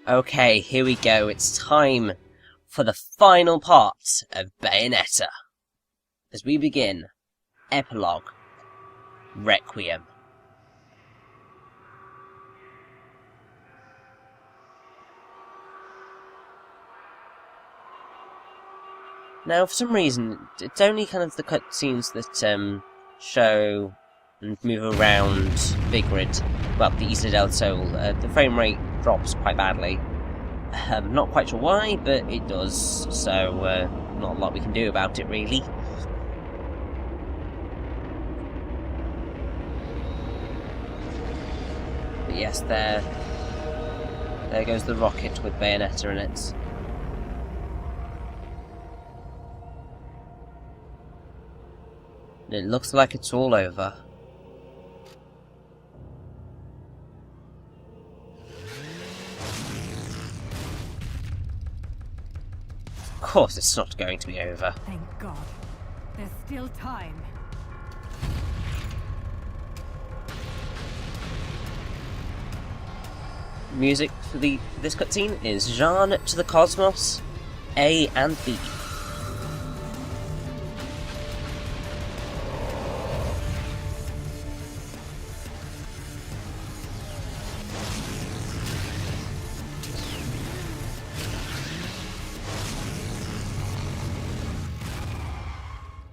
Okay, here we go. It's time for the final part of Bayonetta. As we begin, Epilogue, Requiem. Now, for some reason, it's only kind of the cutscenes that show and move around Vigrid, well, the Isla del Sol. The frame rate drops quite badly. Not quite sure why, but it does, so not a lot we can do about it, really. But yes, there goes the rocket with Bayonetta in it. It looks like it's all over. Of course it's not going to be over. Thank God. There's still time. Music for this cutscene is Jean to the Cosmos, A and B.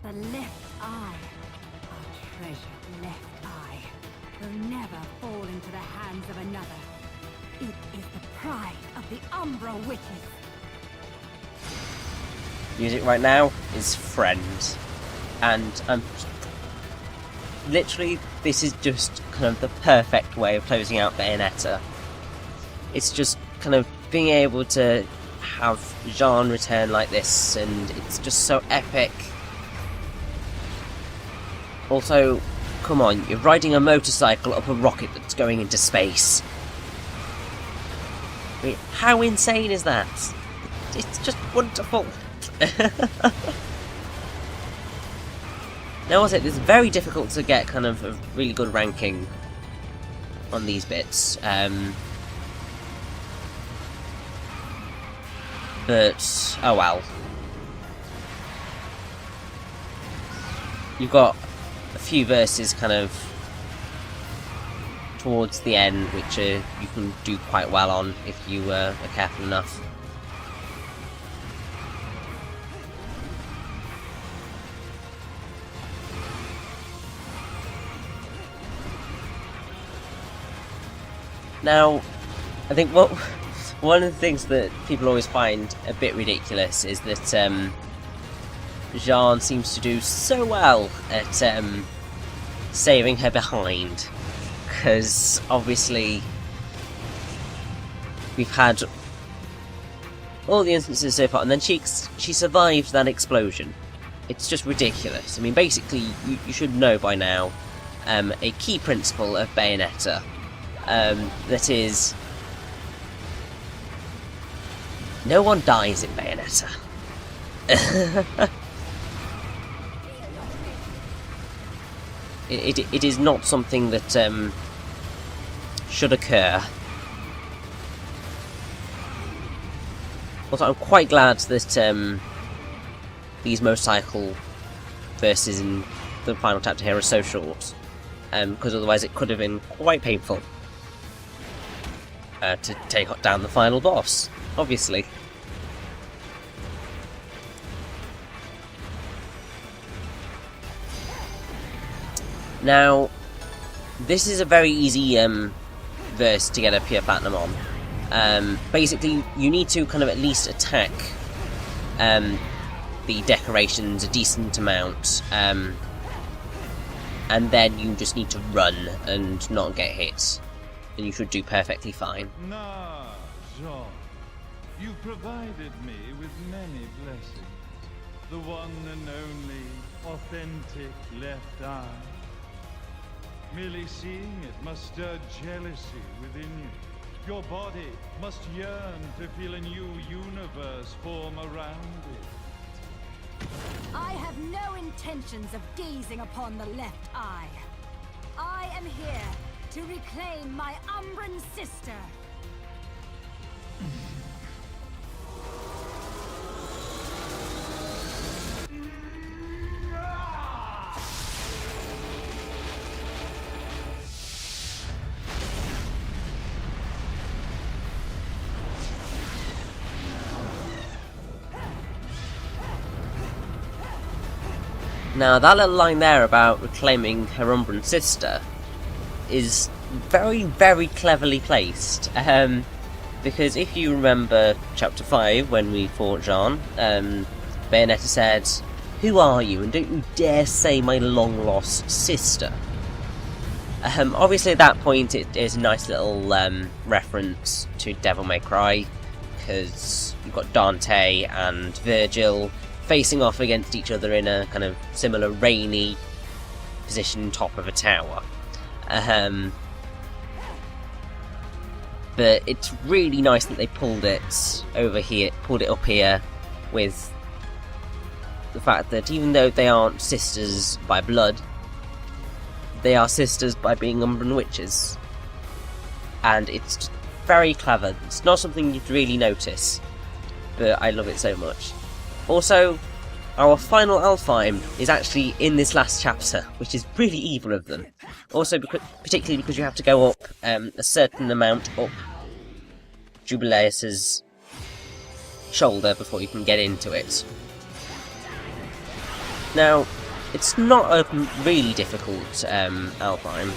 The left eye, our treasured left eye, will never fall into the hands of another. It is the pride of the Umbra Witches. Music right now is Friends, and literally this is just kind of the perfect way of closing out Bayonetta. It's just kind of being able to have Jean return like this, and it's just so epic. Also, come on, you're riding a motorcycle up a rocket that's going into space. I mean, how insane is that? It's just wonderful. Now, also, it's very difficult to get kind of a really good ranking on these bits. But, oh well. You've got a few verses kind of towards the end which you can do quite well on if you are careful enough. Now, I think one of the things that people always find a bit ridiculous is that Jean seems to do so well at saving her behind, because obviously we've had all the instances so far, and then she survived that explosion. It's just ridiculous. I mean, basically, you should know by now a key principle of Bayonetta, that is, no one dies in Bayonetta. It is not something that should occur. Also, I'm quite glad that these motorcycle verses in the final chapter here are so short, because otherwise it could have been quite painful to take down the final boss, obviously. Now, this is a very easy verse to get a pure platinum on. Basically, you need to kind of at least attack the decorations a decent amount, and then you just need to run and not get hit, and you should do perfectly fine. Nah, Jean, you provided me with many blessings. The one and only authentic left eye. Merely seeing it must stir jealousy within you. Your body must yearn to feel a new universe form around it. I have no intentions of gazing upon the left eye. I am here to reclaim my Umbran sister. Now, that little line there about reclaiming her Umbran sister is very, very cleverly placed. Because if you remember Chapter 5, when we fought Jean, Bayonetta said, "Who are you, and don't you dare say my long-lost sister?" Obviously at that point it is a nice little reference to Devil May Cry, because you've got Dante and Virgil facing off against each other in a kind of similar rainy position top of a tower. But it's really nice that they pulled it up here with the fact that even though they aren't sisters by blood, they are sisters by being Umbran witches. And it's just very clever. It's not something you'd really notice, but I love it so much. Also, our final Alfheim is actually in this last chapter, which is really evil of them. Also, particularly because you have to go up a certain amount up Jubilee's shoulder before you can get into it. Now, it's not a really difficult Alfheim,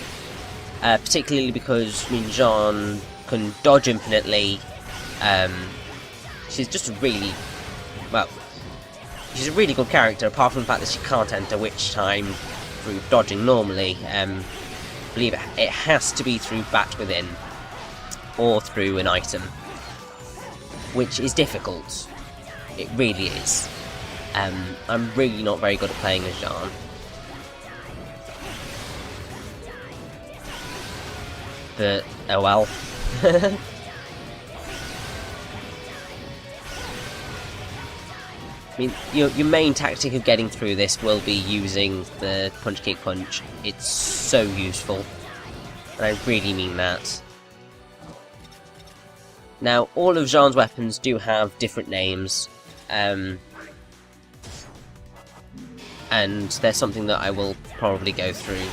particularly because Jean can dodge infinitely. She's just really, well, she's a really good character, apart from the fact that she can't enter Witch Time through dodging normally. I believe it has to be through Bat Within, or through an item, which is difficult. It really is. I'm really not very good at playing as Jean. But, oh well. I mean, your main tactic of getting through this will be using the punch kick punch. It's so useful, and I really mean that. Now, all of Jean's weapons do have different names, and there's something that I will probably go through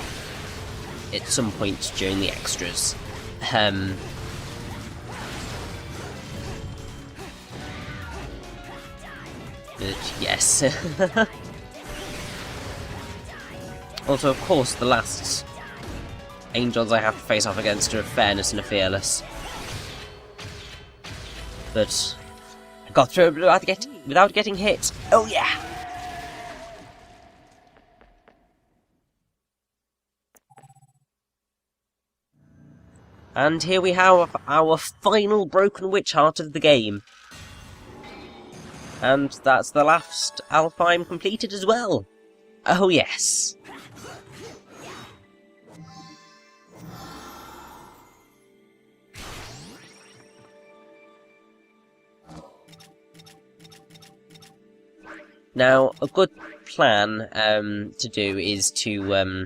at some point during the extras. But yes. Also, of course, the last angels I have to face off against are a Fairness and a Fearless. But I got through it without getting hit. Oh yeah! And here we have our final Broken Witch Heart of the game. And that's the last Alfheim completed as well. Oh yes. Now, a good plan to do is to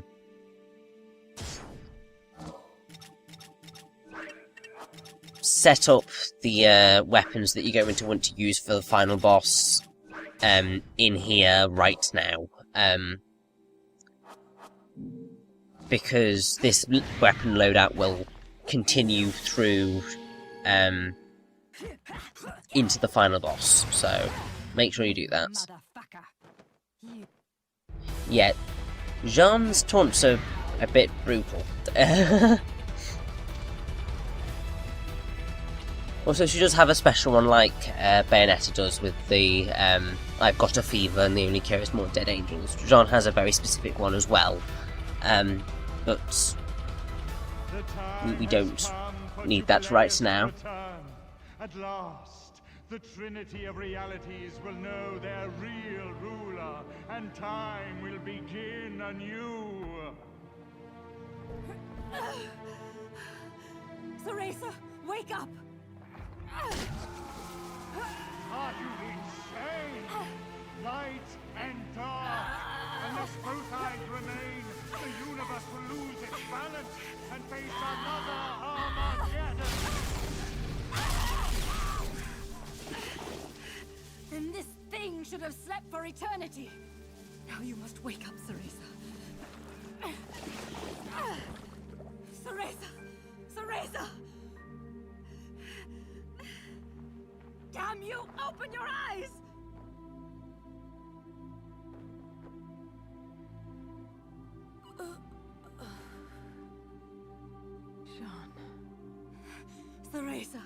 set up the weapons that you're going to want to use for the final boss in here right now, because this weapon loadout will continue through into the final boss, so make sure you do that. Yeah, Jean's taunts are a bit brutal. Also, she does have a special one like Bayonetta does with the I've got a fever and the only cure is more dead angels. Jean has a very specific one as well, but we don't need that right now. At last, the Trinity of Realities will know their real ruler, and time will begin anew. Cereza, wake up! Are you insane? Light and dark, unless both sides remain, the universe will lose its balance and face another Armageddon. should have slept for eternity. Now you must wake up, Cereza. Cereza! Cereza! Damn you! Open your eyes! Jean. Cereza,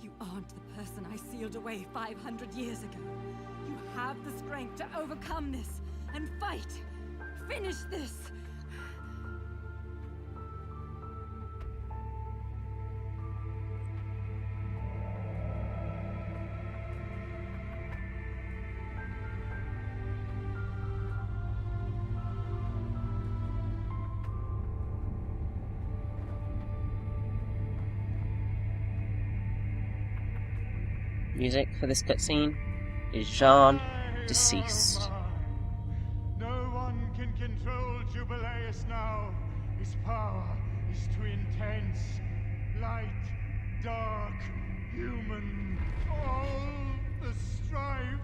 you aren't the person I sealed away 500 years ago. You have the strength to overcome this and fight. Finish this. Music for this cutscene is Jean deceased. No one can control Jubilee now. His power is too intense. Light, dark, human. All the strife,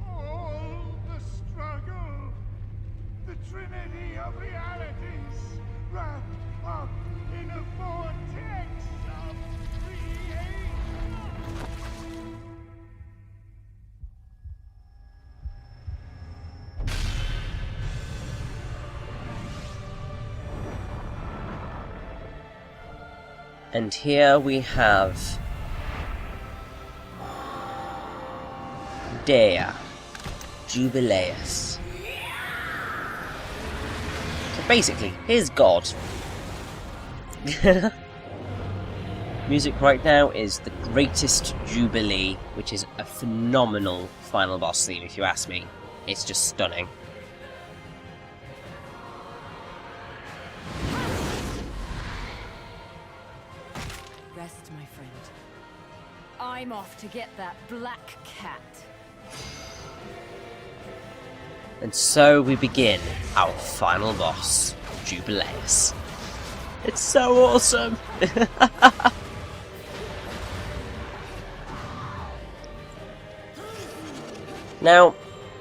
all the struggle. The trinity of realities wrapped up in a vortex of creation. And here we have Dea Jubileus. So basically, his god. Music right now is The Greatest Jubilee, which is a phenomenal final boss theme if you ask me. It's just stunning. Rest, my friend. I'm off to get that black cat. And so we begin our final boss, Jubileus. It's so awesome! Now,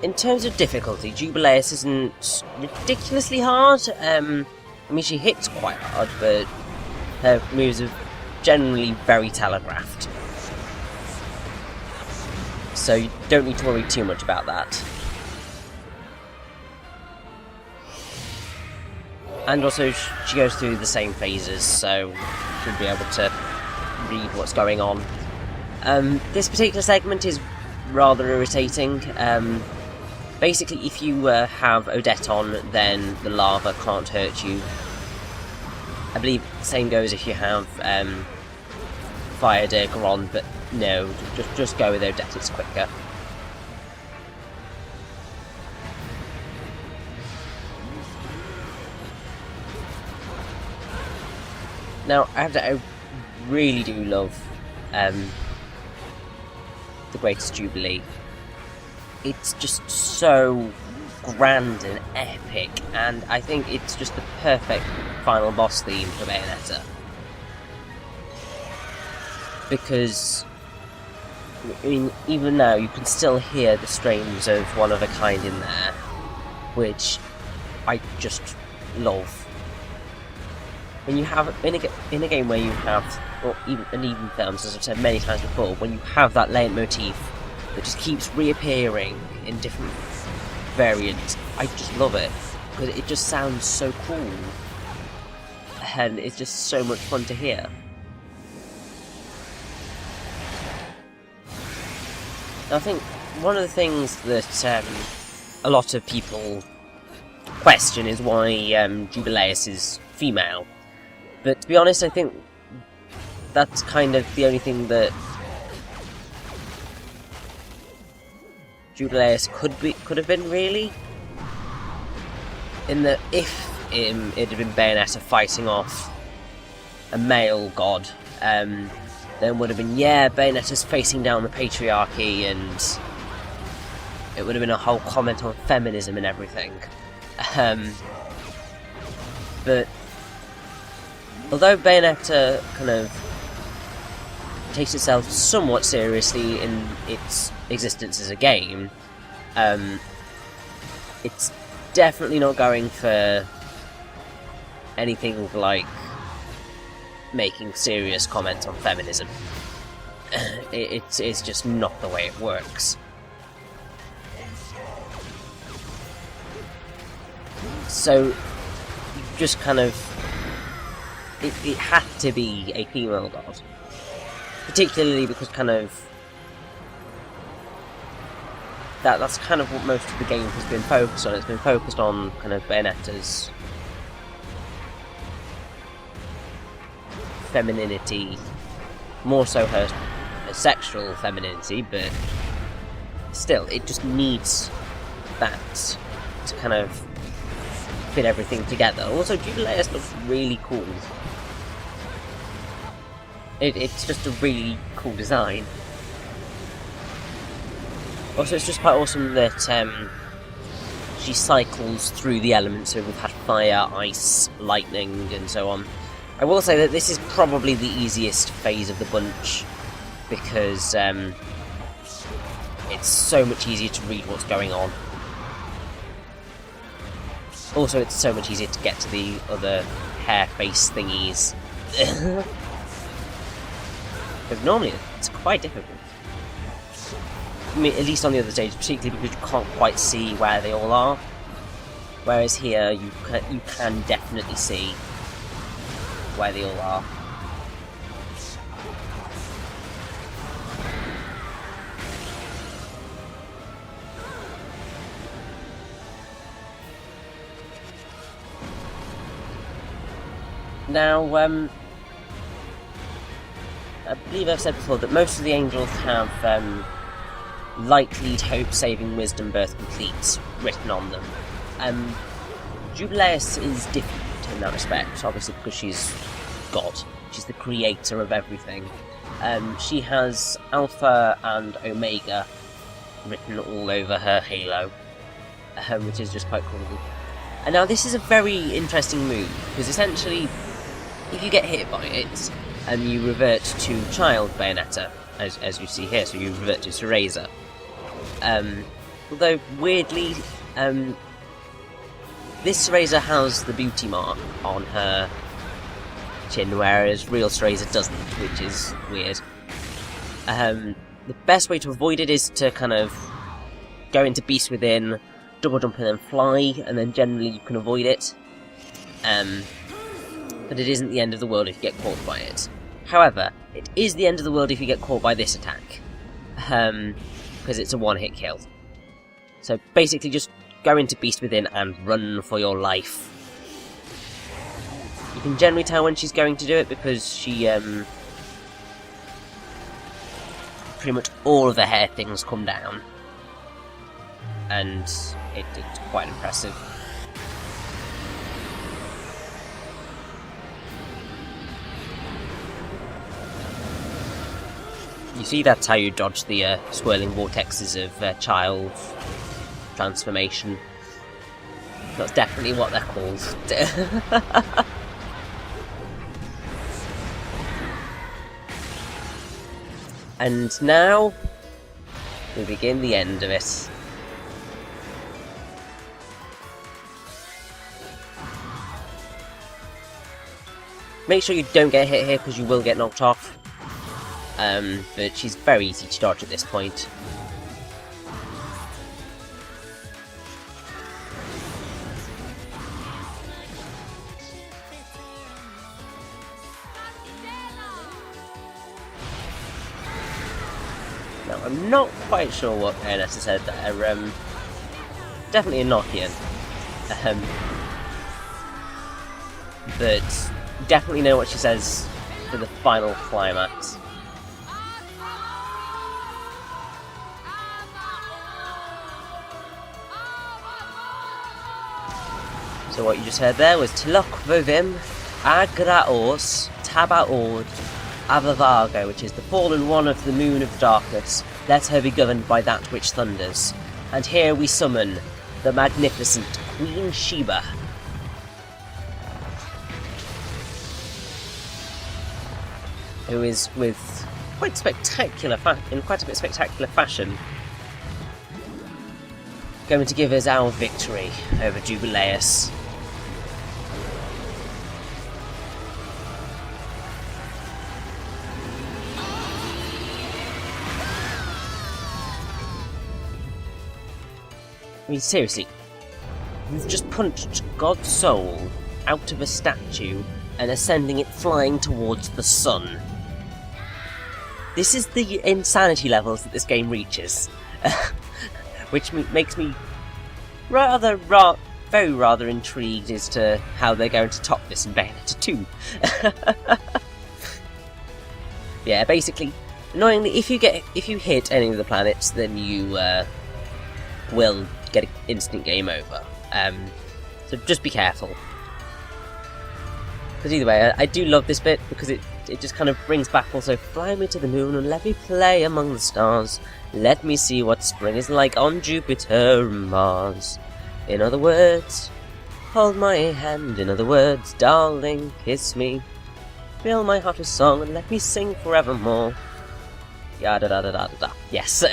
in terms of difficulty, Jubileus isn't ridiculously hard. I mean, she hits quite hard, but her moves are generally very telegraphed. So you don't need to worry too much about that. And also, she goes through the same phases, so she'll be able to read what's going on. This particular segment is rather irritating. Basically, if you have Odette on, then the lava can't hurt you. I believe the same goes if you have Fire Dagger on, but no, just go with Odette, it's quicker. Now, I really do love The Greatest Jubilee. It's just so grand and epic, and I think it's just the perfect final boss theme for Bayonetta. Because, I mean, even now you can still hear the strains of One of a Kind in there, which I just love. When you have in a game where you have, or even films, as I've said many times before, when you have that leitmotif that just keeps reappearing in different variants, I just love it because it just sounds so cool, and it's just so much fun to hear. Now, I think one of the things that a lot of people question is why Jubileus is female. But to be honest, I think that's kind of the only thing that Jubileus could have been, really. In that if it had been Bayonetta fighting off a male god, then would have been, yeah, Bayonetta's facing down the patriarchy, and it would have been a whole comment on feminism and everything. But although Bayonetta kind of takes itself somewhat seriously in its existence as a game, It's definitely not going for anything like making serious comments on feminism. It's just not the way it works. So, you just kind of... It had to be a female god. Particularly because kind of... That's kind of what most of the game has been focused on. It's been focused on kind of Bayonetta's femininity, more so her sexual femininity, but still, it just needs that to kind of fit everything together. Also, Jubilee looks really cool. It's just a really cool design. Also, it's just quite awesome that she cycles through the elements, so we've had fire, ice, lightning, and so on. I will say that this is probably the easiest phase of the bunch, because it's so much easier to read what's going on. Also, it's so much easier to get to the other hair face thingies. Because normally it's quite difficult. I mean, at least on the other stage, particularly because you can't quite see where they all are. Whereas here, you can definitely see where they all are. Now, I believe I've said before that most of the angels have light, lead, hope, saving, wisdom, birth, complete written on them. Jubilee is different in that respect, obviously because she's God. She's the creator of everything. She has Alpha and Omega written all over her halo, which is just quite cool. And now this is a very interesting move, because essentially, if you get hit by it, you revert to Child Bayonetta, as you see here, so you revert to Cereza. Although, weirdly, this Cereza has the beauty mark on her chin, whereas real Cereza doesn't, which is weird. The best way to avoid it is to kind of go into Beast Within, double jump and then fly, and then generally you can avoid it. But it isn't the end of the world if you get caught by it. However, it is the end of the world if you get caught by this attack. Because it's a one-hit kill. So basically just go into Beast Within and run for your life. You can generally tell when she's going to do it because she, pretty much all of the hair things come down. And it's quite impressive. You see, that's how you dodge the swirling vortexes of child transformation. That's definitely what they're called. And now, we begin the end of it. Make sure you don't get hit here, because you will get knocked off. But she's very easy to dodge at this point. Now, I'm not quite sure what Bayonetta said there. Definitely a Nokian. But definitely know what she says for the final climax. So what you just heard there was Tilok Vovim Agraos Tabaord Avavago, which is the fallen one of the moon of darkness. Let her be governed by that which thunders. And here we summon the magnificent Queen Sheba. Who is with quite spectacular in quite a bit spectacular fashion going to give us our victory over Jubileus. I mean, seriously, you've just punched God's soul out of a statue and are sending it flying towards the sun. This is the insanity levels that this game reaches. Which makes me very rather intrigued as to how they're going to top this in Bayonetta 2. Yeah, basically, annoyingly, if you hit any of the planets, then you will get an instant game over. So just be careful. Because either way, I do love this bit because it just kind of brings back also, fly me to the moon and let me play among the stars. Let me see what spring is like on Jupiter and Mars. In other words, hold my hand. In other words, darling, kiss me. Fill my heart with song and let me sing forevermore. Yada da da da da da. Yes.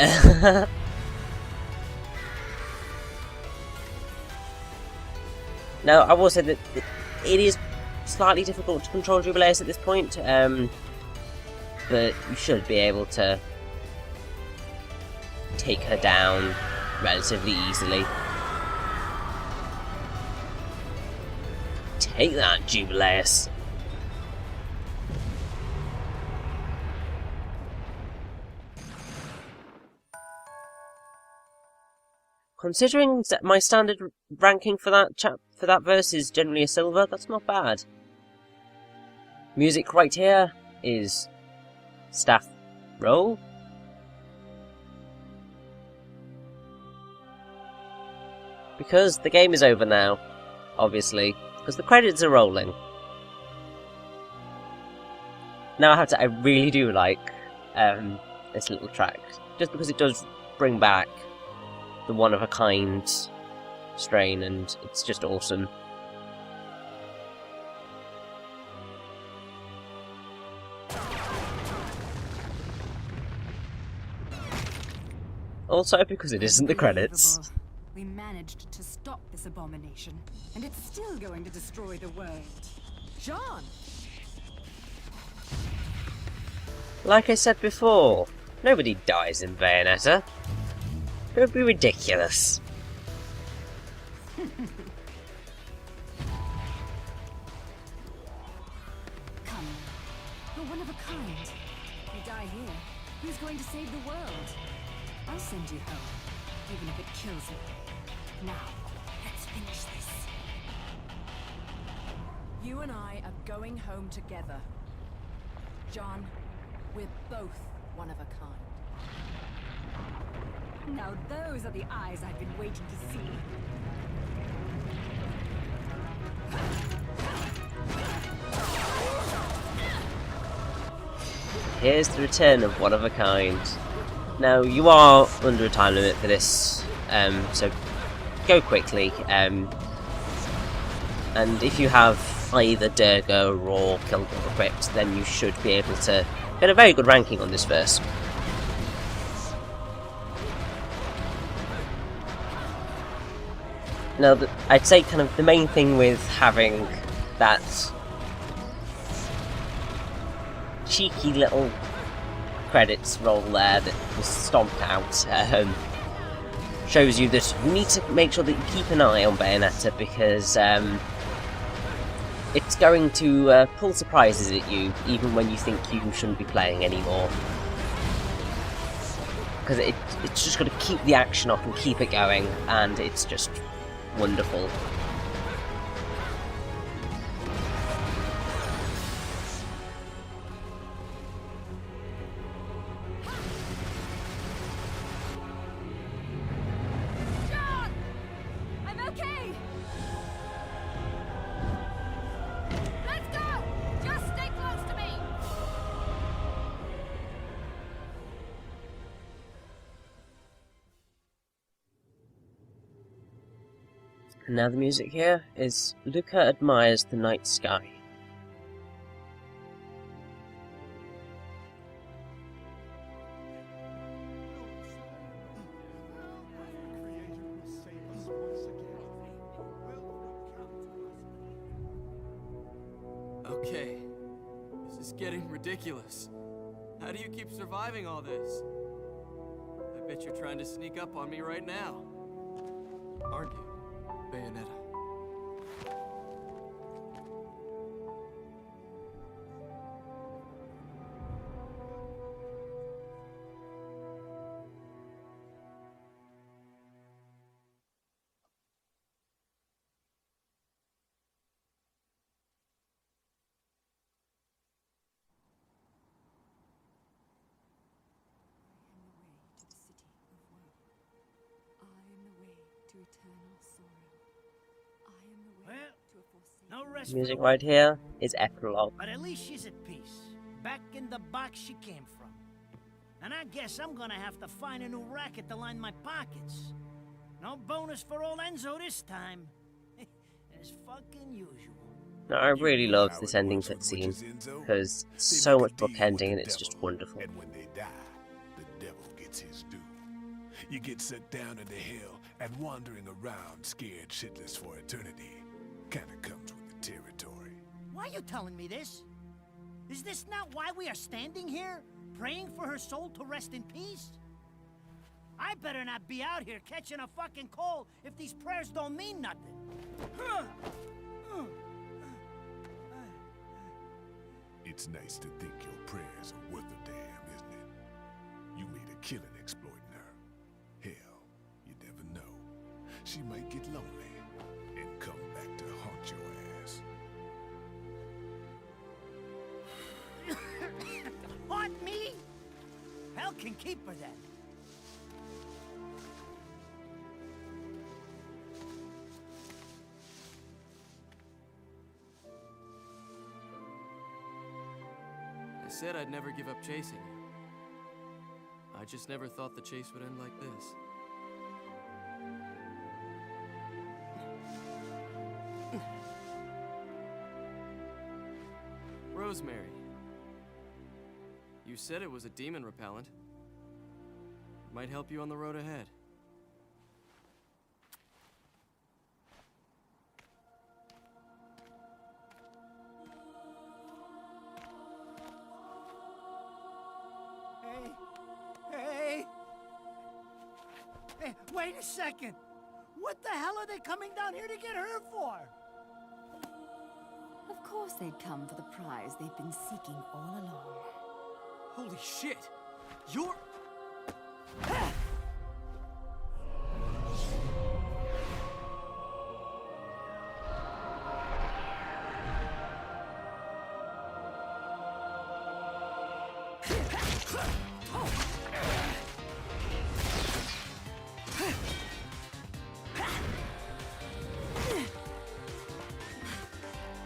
Now, I will say that it is slightly difficult to control Jubileus at this point, but you should be able to take her down relatively easily. Take that, Jubileus! Considering that my standard ranking for that verse is generally a silver, that's not bad. Music right here is staff roll. Because the game is over now, obviously, because the credits are rolling. Now I really do like this little track, just because it does bring back the one-of-a-kind strain, and it's just awesome. Also, because it isn't the credits. We managed to stop this abomination, and it's still going to destroy the world. John! Like I said before, nobody dies in Bayonetta. Don't be ridiculous. Come. You're one of a kind. If you die here, who's going to save the world? I'll send you home, even if it kills me. Now, let's finish this. You and I are going home together. John, we're both one of a kind. Now those are the eyes I've been waiting to see. Here's the return of one of a kind. Now, you are under a time limit for this, so go quickly. And if you have either Durga or Kilgore equipped, then you should be able to get a very good ranking on this verse. Now, I'd say kind of the main thing with having that cheeky little credits roll there that was stomped out shows you that you need to make sure that you keep an eye on Bayonetta, because it's going to pull surprises at you even when you think you shouldn't be playing anymore. Because it's just got to keep the action up and keep it going, and it's just wonderful. John! I'm okay! Let's go! Just stay close to me! And now the music here is Luca Admires the Night Sky. Creator who saved Okay, this is getting ridiculous. How do you keep surviving all this? I bet you're trying to sneak up on me right now. Aren't you, Bayonetta? No rest Music for the right here is epilogue. But at least she's at peace, back in the box she came from. And I guess I'm gonna have to find a new racket to line my pockets. No bonus for old Enzo this time. As fucking usual. Now, I really love this ending cutscene, because it's so much bookending and it's just wonderful. And when they die, the devil gets his due. You get sent down into hell, and wandering around scared shitless for eternity kinda comes with the territory. Why are you telling me this? Is this not why we are standing here? Praying for her soul to rest in peace? I better not be out here catching a fucking cold if these prayers don't mean nothing. It's nice to think your prayers are worth a damn, isn't it? You made a killing exploiting her. Hell, you never know. She might get lonely and come back to haunt your ass. Haunt me? Hell can keep her then. I said I'd never give up chasing you. I just never thought the chase would end like this. Rosemary. You said it was a demon repellent. It might help you on the road ahead. Hey, wait a second! What the hell are they coming down here to get her for? Of course they'd come for the prize they've been seeking all along. Holy shit! You're...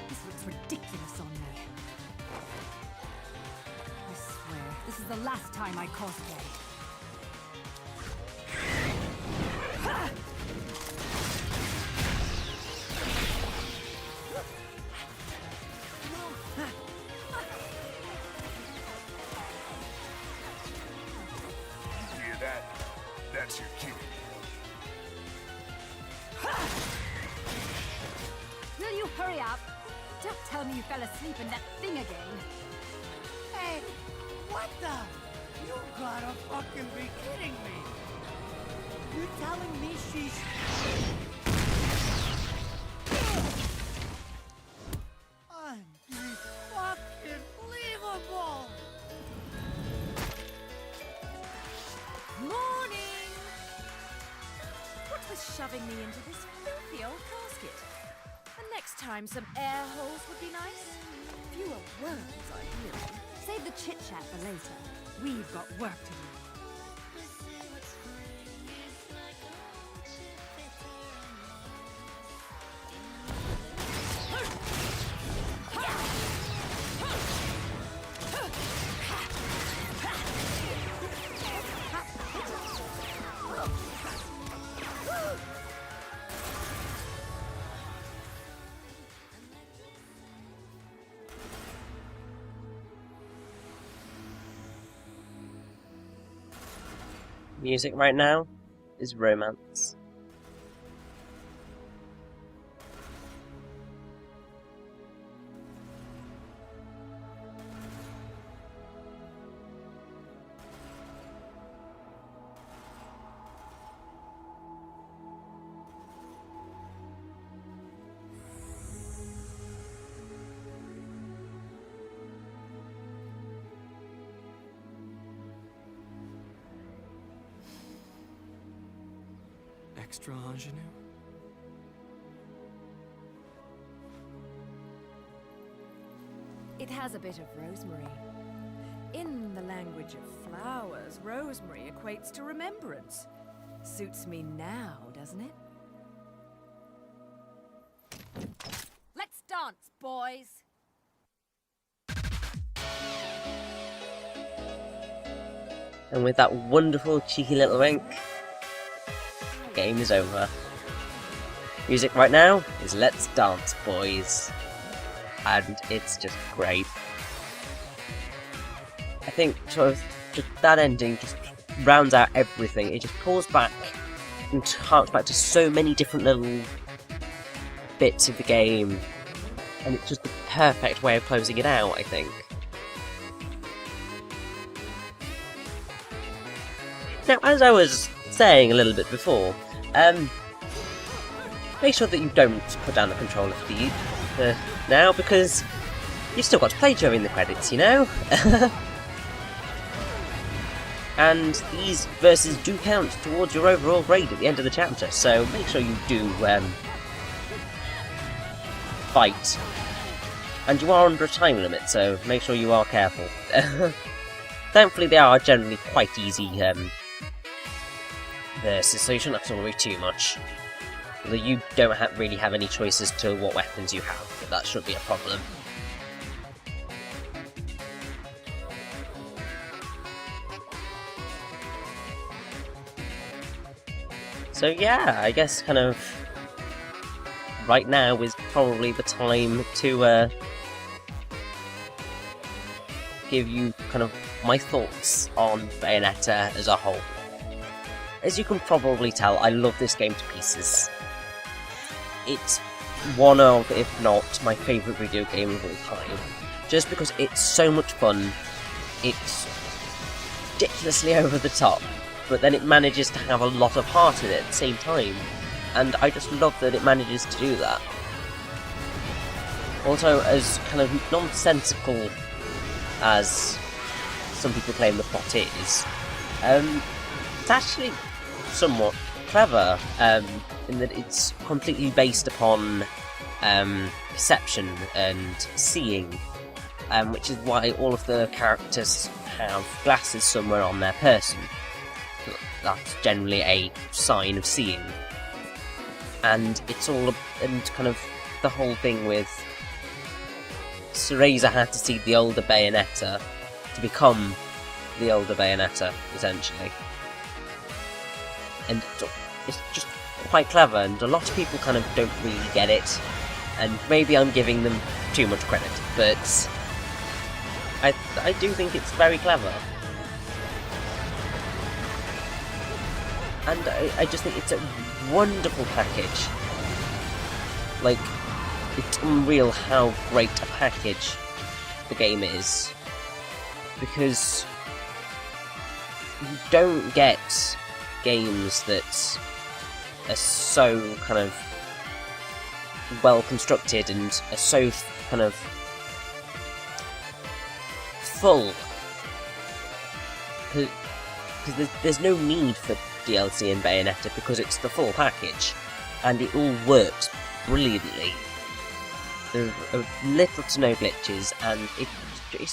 This looks ridiculous on me. I swear, this is the last time I cosplay. You hear that? That's your cue. Will you hurry up? Don't tell me you fell asleep in that thing again. Hey, what the? You gotta fucking be kidding me! You telling me she's... Unfucking believable! Morning! What was shoving me into this filthy old casket? And next time some air holes would be nice. Fewer worms, ideally. Save the chit-chat for later. We've got work to do. Music right now is romance. extra ingenue? It has a bit of rosemary. In the language of flowers, rosemary equates to remembrance. Suits me now, doesn't it? Let's dance, boys! And with that wonderful cheeky little wink, game is over. Music right now is Let's Dance, Boys. And it's just great. I think sort of just that ending just rounds out everything. It just pulls back and harks back to so many different little bits of the game. And it's just the perfect way of closing it out, I think. Now, as I was saying a little bit before, make sure that you don't put down the controller feed for now, because you've still got to play during the credits, you know? And these verses do count towards your overall grade at the end of the chapter, so make sure you do fight. And you are under a time limit, so make sure you are careful. Thankfully, they are generally quite easy verses, so you shouldn't have to worry too much. Although you don't really have any choices to what weapons you have, but that should be a problem. So yeah, I guess kind of right now is probably the time to give you kind of my thoughts on Bayonetta as a whole. As you can probably tell, I love this game to pieces. It's one of, if not my favourite video game of all time. Just because it's so much fun, it's ridiculously over the top, but then it manages to have a lot of heart in it at the same time. And I just love that it manages to do that. Also, as kind of nonsensical as some people claim the plot is, it's actually somewhat clever, in that it's completely based upon perception and seeing, which is why all of the characters have glasses somewhere on their person. That's generally a sign of seeing. And it's all, and kind of the whole thing with Cereza had to see the older Bayonetta to become the older Bayonetta, essentially. And it's just quite clever, and a lot of people kind of don't really get it, and maybe I'm giving them too much credit, but I do think it's very clever. And I just think it's a wonderful package. Like, it's unreal how great a package the game is, because you don't get games that are so kind of well constructed and are so kind of full, because there's no need for DLC in Bayonetta because it's the full package and it all works brilliantly. There are little to no glitches and it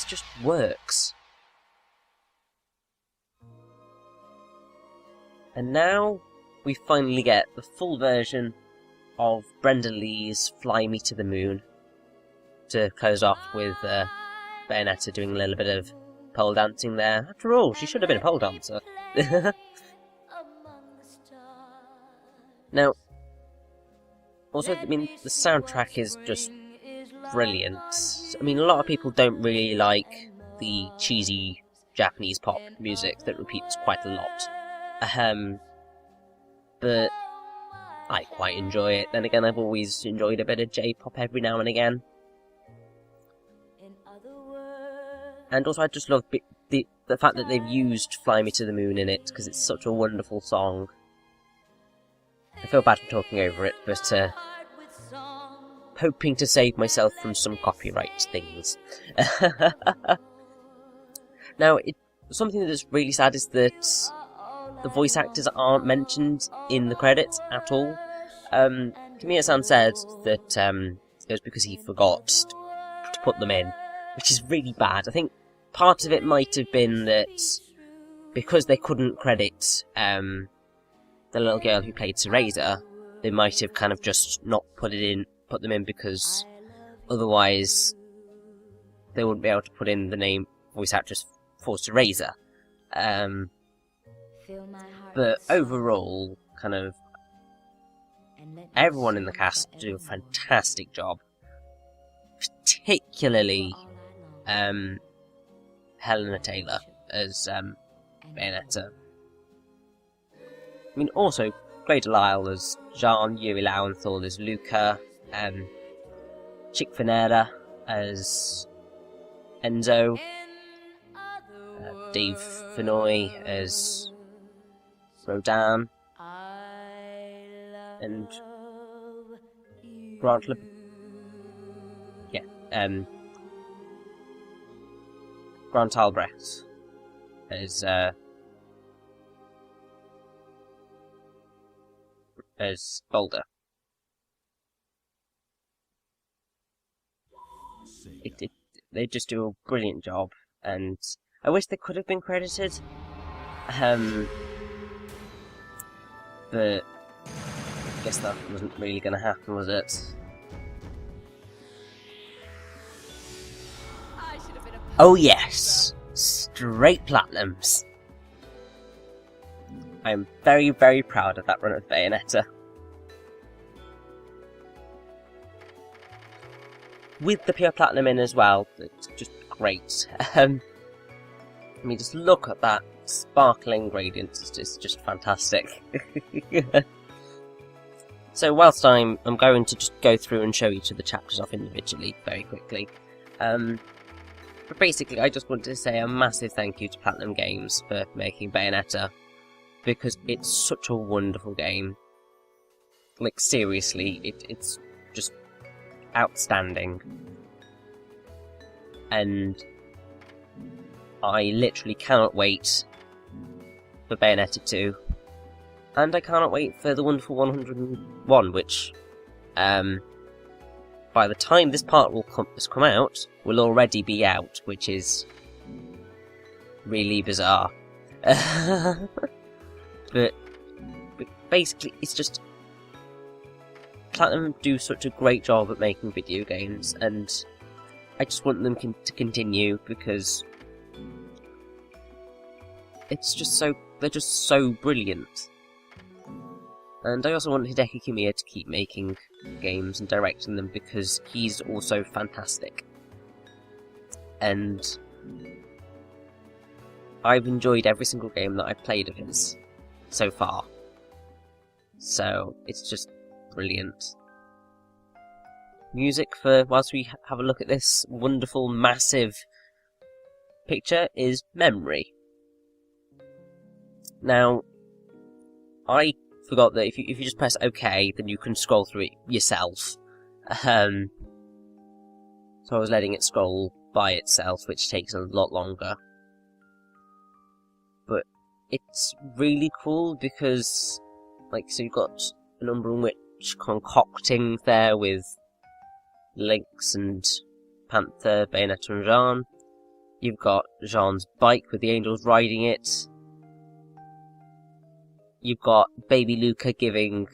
just works. And now we finally get the full version of Brenda Lee's Fly Me to the Moon, to close off with Bayonetta doing a little bit of pole dancing there. After all, she should have been a pole dancer. Now, also, I mean, the soundtrack is just brilliant. I mean, a lot of people don't really like the cheesy Japanese pop music that repeats quite a lot. But I quite enjoy it. Then again, I've always enjoyed a bit of J-pop every now and again. And also, I just love the fact that they've used Fly Me to the Moon in it, because it's such a wonderful song. I feel bad for talking over it, but hoping to save myself from some copyright things. Now, something that's really sad is that the voice actors aren't mentioned in the credits at all. Kamiya-san said that it was because he forgot to put them in, which is really bad. I think part of it might have been that because they couldn't credit the little girl who played Cereza, they might have kind of just not put them in because otherwise they wouldn't be able to put in the name voice actress for Cereza. But overall, kind of everyone in the cast do a fantastic job. Particularly Helena Taylor as Bayonetta. I mean, also Grey Delisle as Jean, Yuri Lowenthal as Luca, Chick Finera as Enzo, Dave Fenoy as Rodan, and Grant Grant Albrecht as Boulder. They just do a brilliant job, and I wish they could have been credited. But I guess that wasn't really going to happen, was it? Oh yes! Straight platinums! I am very, very proud of that run of Bayonetta. With the pure platinum in as well, it's just great. I mean, just look at that sparkling gradient, it's just fantastic. So whilst I'm going to just go through and show each of the chapters off individually very quickly. But basically, I just wanted to say a massive thank you to Platinum Games for making Bayonetta, because it's such a wonderful game. Like, seriously, it's just outstanding. And I literally cannot wait for Bayonetta 2. And I cannot wait for the wonderful 101, which, by the time this part has come out, will already be out, which is really bizarre. But basically, it's just Platinum do such a great job at making video games, and I just want them to continue because it's just they're just so brilliant. And I also want Hideki Kamiya to keep making games and directing them because he's also fantastic. And I've enjoyed every single game that I've played of his so far. So it's just brilliant. Music for whilst we have a look at this wonderful, massive picture is Memory. Now, I forgot that if you just press OK, then you can scroll through it yourself. So I was letting it scroll by itself, which takes a lot longer. But it's really cool because, like, so you've got an Umber and Witch concocting there with Lynx and Panther, Bayonetta and Jean. You've got Jean's bike with the angels riding it. You've got baby Luca giving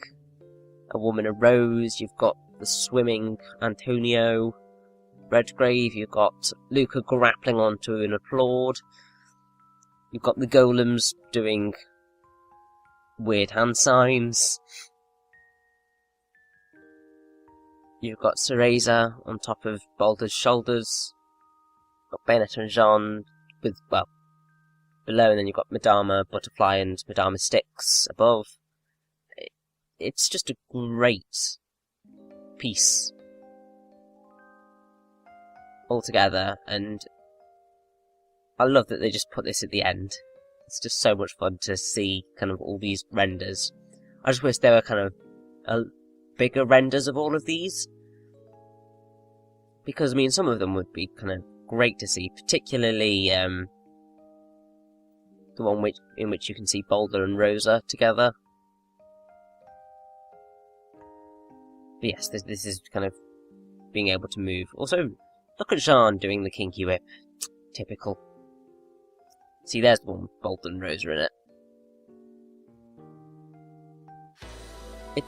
a woman a rose. You've got the swimming Antonio Redgrave. You've got Luca grappling onto an applaud. You've got the golems doing weird hand signs. You've got Cereza on top of Balder's shoulders. You've got Bayonetta and Jean with, well, below, and then you've got Madama, Butterfly, and Madama Sticks above. It's just a great piece altogether, and I love that they just put this at the end. It's just so much fun to see kind of all these renders. I just wish there were kind of bigger renders of all of these, because I mean some of them would be kind of great to see, particularly the one in which you can see Boulder and Rosa together. But yes, this is kind of being able to move. Also, look at Jean doing the kinky whip. Typical. See, there's the one with Boulder and Rosa in it.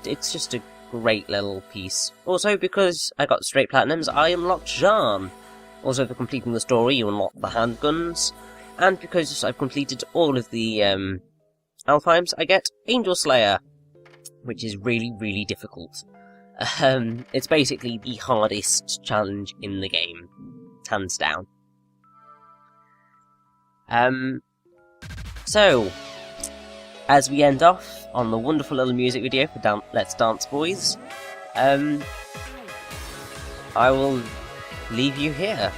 It's just a great little piece. Also, because I got straight platinums, I unlocked Jean. Also, for completing the story, you unlock the handguns. And because I've completed all of the Alfheims, I get Angel Slayer, which is really, really difficult. It's basically the hardest challenge in the game, hands down. So, as we end off on the wonderful little music video for Let's Dance Boys, I will leave you here.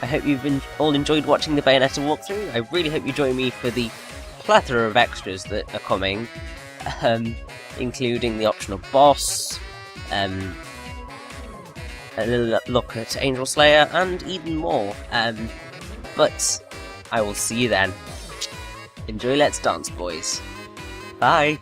I hope you've all enjoyed watching the Bayonetta walkthrough. I really hope you join me for the plethora of extras that are coming, including the optional boss, a little look at Angel Slayer, and even more. But I will see you then. Enjoy Let's Dance, boys. Bye!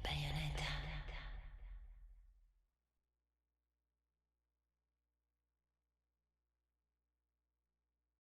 Bayonetta.